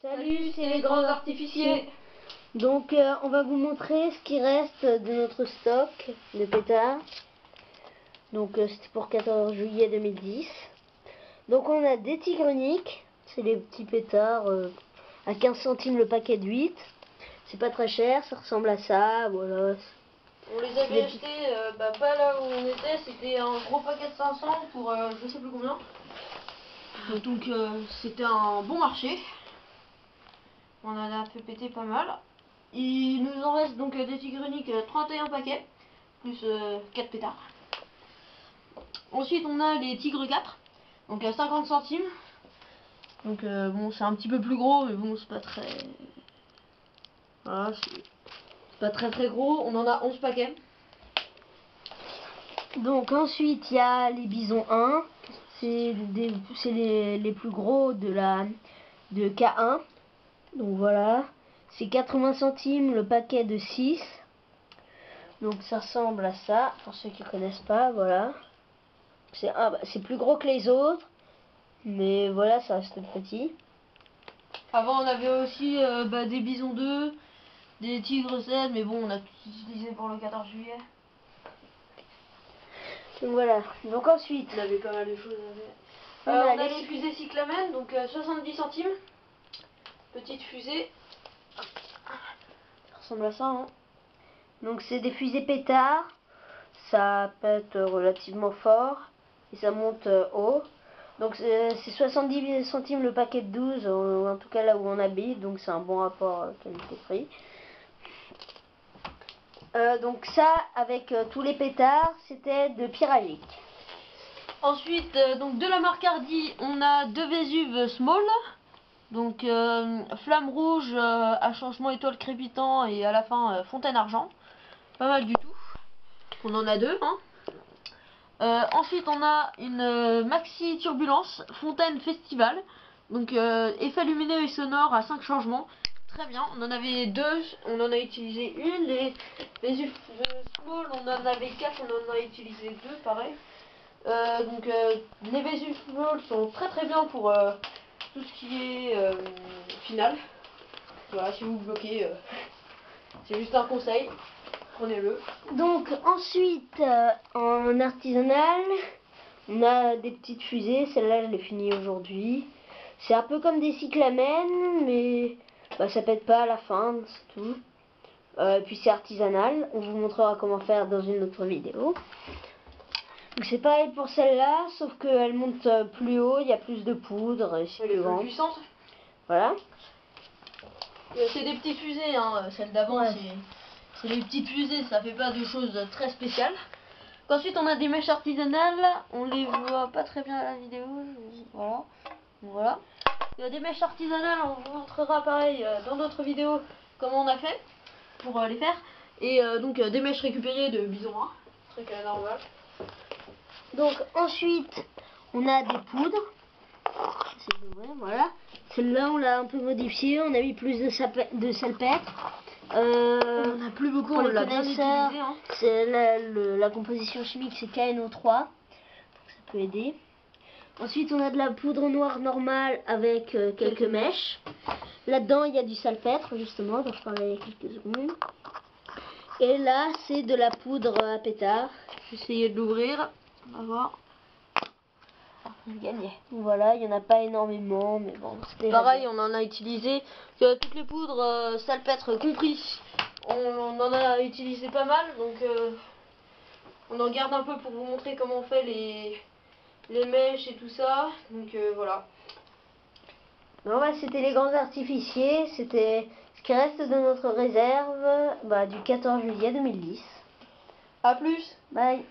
Salut, c'est les grands artificiers. Donc on va vous montrer ce qui reste de notre stock de pétards. Donc c'était pour 14 juillet 2010. Donc on a des tigreniques, c'est les petits pétards à 15 centimes le paquet de 8. C'est pas très cher, ça ressemble à ça, voilà. On les avait achetés pas là où on était, c'était un gros paquet de 500 pour je sais plus combien. Donc c'était un bon marché. On en a fait péter pas mal. Il nous en reste donc des tigreniques 31 paquets, plus 4 pétards. Ensuite on a les tigres 4, donc à 50 centimes. Donc bon, c'est un petit peu plus gros, mais bon, c'est pas très... Voilà, c'est pas très gros. On en a 11 paquets. Donc ensuite il y a les bisons 1, c'est les plus gros de K1. Donc voilà, c'est 80 centimes le paquet de 6. Donc ça ressemble à ça, pour ceux qui connaissent pas, voilà. C'est plus gros que les autres, mais voilà, ça reste petit. Avant on avait aussi des bisons 2, des tigres 7, mais bon, on a tout utilisé pour le 14 juillet. Donc voilà, donc ensuite on avait pas mal de choses. On a les fusées cyclamen, donc 70 centimes. Petite fusée. Ça ressemble à ça, hein. Donc c'est des fusées pétards, ça pète relativement fort et ça monte haut. Donc c'est 70 centimes le paquet de 12, en tout cas là où on habite, donc c'est un bon rapport qualité-prix. Donc ça, avec tous les pétards, c'était de Pyragique. Ensuite, donc de la marque Hardy, on a deux Vésuve Small. Donc flamme rouge à changement étoile crépitant et à la fin fontaine argent. Pas mal du tout. On en a deux, hein. Ensuite on a une maxi turbulence fontaine festival. Donc effet lumineux et sonore à 5 changements. Très bien, on en avait deux, on en a utilisé une. Les Small, on en avait 4, on en a utilisé deux, pareil. Les Vésuve Small sont très bien pour tout ce qui est final. Voilà, si vous bloquez, c'est juste un conseil, prenez-le. Donc ensuite, en artisanal, on a des petites fusées. Celle-là, je l'ai finie aujourd'hui. C'est un peu comme des cyclamen, mais ça pète pas à la fin, c'est tout. Puis c'est artisanal. On vous montrera comment faire dans une autre vidéo. Donc c'est pareil pour celle-là, sauf qu'elle monte plus haut, il y a plus de poudre. Et elle est plus puissante. Voilà. C'est des petites fusées, hein. Celle d'avant, ouais. C'est des petites fusées, ça fait pas de choses très spéciales. Ensuite on a des mèches artisanales, on les voit pas très bien à la vidéo, voilà. Il y a des mèches artisanales, on vous montrera pareil dans d'autres vidéos comment on a fait pour les faire. Et donc des mèches récupérées de bison 1, truc normal. Donc ensuite on a des poudres, voilà. Celle-là on l'a un peu modifiée, on a mis plus de salpêtre. On a plus beaucoup, on l'a bien utilisé, hein. La composition chimique c'est KNO3, ça peut aider. Ensuite on a de la poudre noire normale avec quelques mèches. Là-dedans il y a du salpêtre justement, dont je parlais il y a quelques secondes. Et là c'est de la poudre à pétard. J'essayais de l'ouvrir, on va voir. Gagné. Voilà, il n'y en a pas énormément, mais bon. Pareil, on en a utilisé toutes les poudres, salpêtre compris. On en a utilisé pas mal, donc on en garde un peu pour vous montrer comment on fait les mèches et tout ça. Donc voilà. Non, c'était les grands artificiers, c'était ce qui reste de notre réserve du 14 juillet 2010. A plus. Bye.